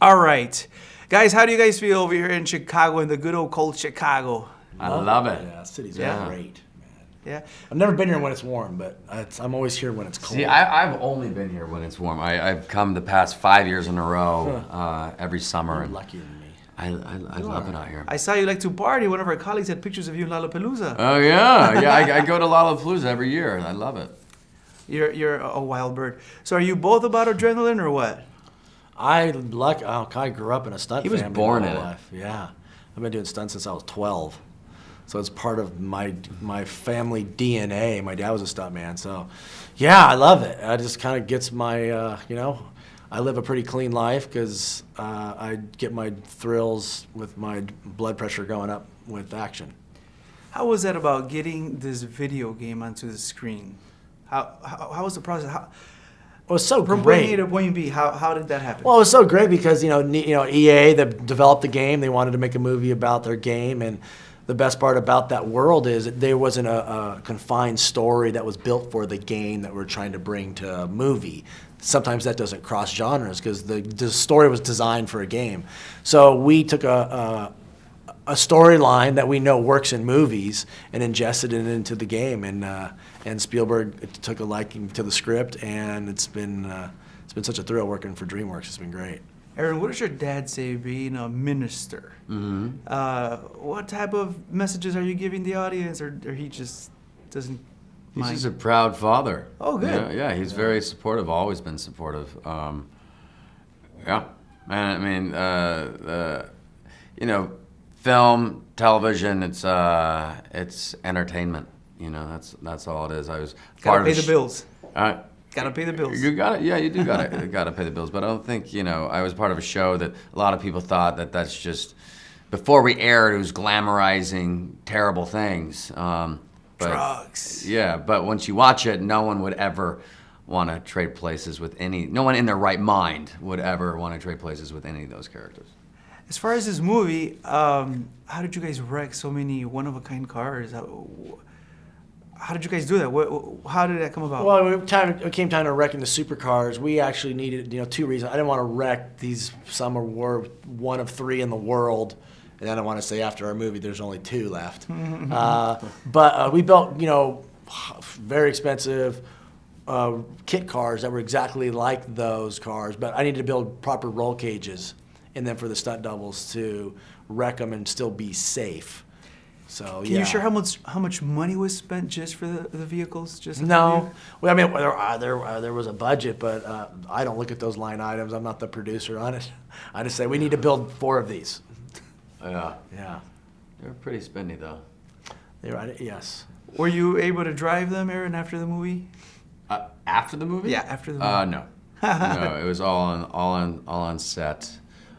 All right. Guys, how do you guys feel over here in Chicago, in the good old cold Chicago? I love it. Yeah, city's Yeah. great, man. Yeah? I've never been here when it's warm, but I'm always here when it's cold. See, I've only been here when it's warm. I've come the past 5 years in a row, every summer. You're And luckier than me. I love it out here. I saw you like to party. One of our colleagues had pictures of you in Lollapalooza. Oh yeah, I go to Lollapalooza every year, and I love it. You're a wild bird. So are you both about adrenaline or what? I grew up in a stunt He was family born my in whole it. life. Yeah, I've been doing stunts since I was 12, so it's part of my family DNA. My dad was a stuntman, so yeah, I love it. It just kind of gets my I live a pretty clean life because I get my thrills with my blood pressure going up with action. How was that about getting this video game onto the screen? How was the process? It was so From great. point A to point B, how did that happen? Well, it was so great because EA that developed the game, they wanted to make a movie about their game, and the best part about that world is that there wasn't a confined story that was built for the game that we're trying to bring to a movie. Sometimes that doesn't cross genres because the story was designed for a game. So we took a storyline that we know works in movies and ingested it into the game, and Spielberg took a liking to the script, and it's been such a thrill working for DreamWorks. It's been great. Aaron, what does your dad say being a minister? What type of messages are you giving the audience, or he just doesn't He's mind? just a proud father. Oh, good. Yeah, he's very supportive. Always been supportive. Yeah, and I mean, film, television. It's entertainment. That's all it is. I was Gotta pay the bills. Gotta pay the bills. You got it. Yeah, you do gotta pay the bills. But I don't think I was part of a show that a lot of people thought that's just before we aired. It was glamorizing terrible things. Drugs. Yeah, but once you watch it, no one would ever want to trade places with no one in their right mind would ever want to trade places with any of those characters. As far as this movie, how did you guys wreck so many one-of-a-kind cars? How did you guys do that? How did that come about? Well, when it came time to wrecking the supercars, we actually needed 2 reasons. I didn't want to wreck these. Some were one of 3 in the world. And I don't want to say after our movie there's only 2 left. But we built, very expensive kit cars that were exactly like those cars. But I needed to build proper roll cages, and then for the stunt doubles to wreck them and still be safe. So Can you share how much money was spent just for the vehicles? No, well, I mean there was a budget, but I don't look at those line items. I'm not the producer on it. I just say we need to build 4 of these. Yeah. Yeah. They were pretty spendy though. Yes. Were you able to drive them, Aaron, after the movie? After the movie? Yeah, after the movie. No. No, it was all on set.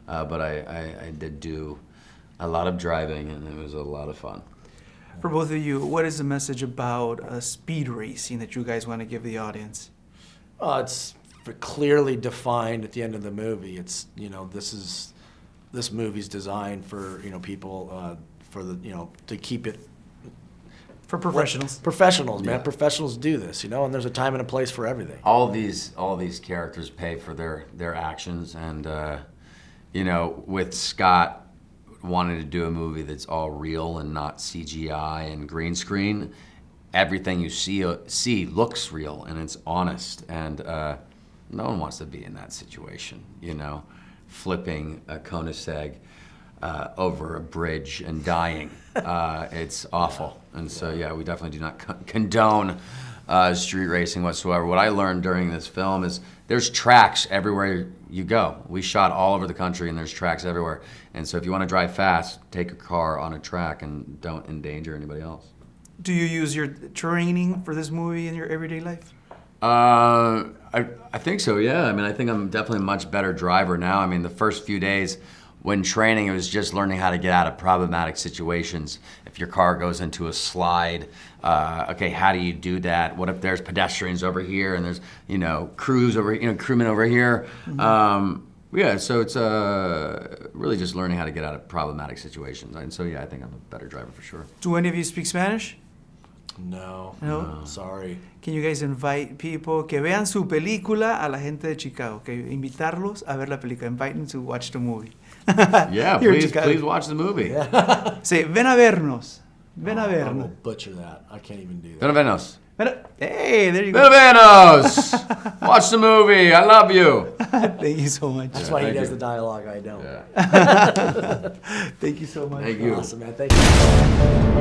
But I did do a lot of driving, and it was a lot of fun. For both of you, what is the message about speed racing that you guys want to give the audience? It's clearly defined at the end of the movie. It's this movie's designed for people to keep it For professionals. Professionals, man. Yeah. Professionals do this, and there's a time and a place for everything. All these characters pay for their actions, and with Scott wanting to do a movie that's all real and not CGI and green screen, everything you see looks real and it's honest, and no one wants to be in that situation, flipping a Koenigsegg over a bridge and dying. It's awful. And so, yeah, we definitely do not condone street racing whatsoever. What I learned during this film is there's tracks everywhere you go. We shot all over the country, and there's tracks everywhere. And so if you want to drive fast, take a car on a track and don't endanger anybody else. Do you use your training for this movie in your everyday life? I think so, yeah. I mean, I think I'm definitely a much better driver now. I mean, the first few days when training, it was just learning how to get out of problematic situations. If your car goes into a slide, okay, how do you do that? What if there's pedestrians over here and there's, crewmen over here? Yeah, so it's really just learning how to get out of problematic situations. And so, yeah, I think I'm a better driver for sure. Do any of you speak Spanish? No. No? Sorry. Can you guys invite people que vean su película a la gente de Chicago? Que invitarlos a ver la película. Invite them to watch the movie. Yeah, Here in please, Chicago. please watch the movie. Say, ven a vernos. Ven a I will vernos. butcher that. I can't even do that. Benevenos. Hey, there you go. Benevenos! Watch the movie. I love you. Thank you so much. That's why he thank does you. the dialogue. I don't. Yeah. Thank you so much. Thank you. Awesome, man. Thank you.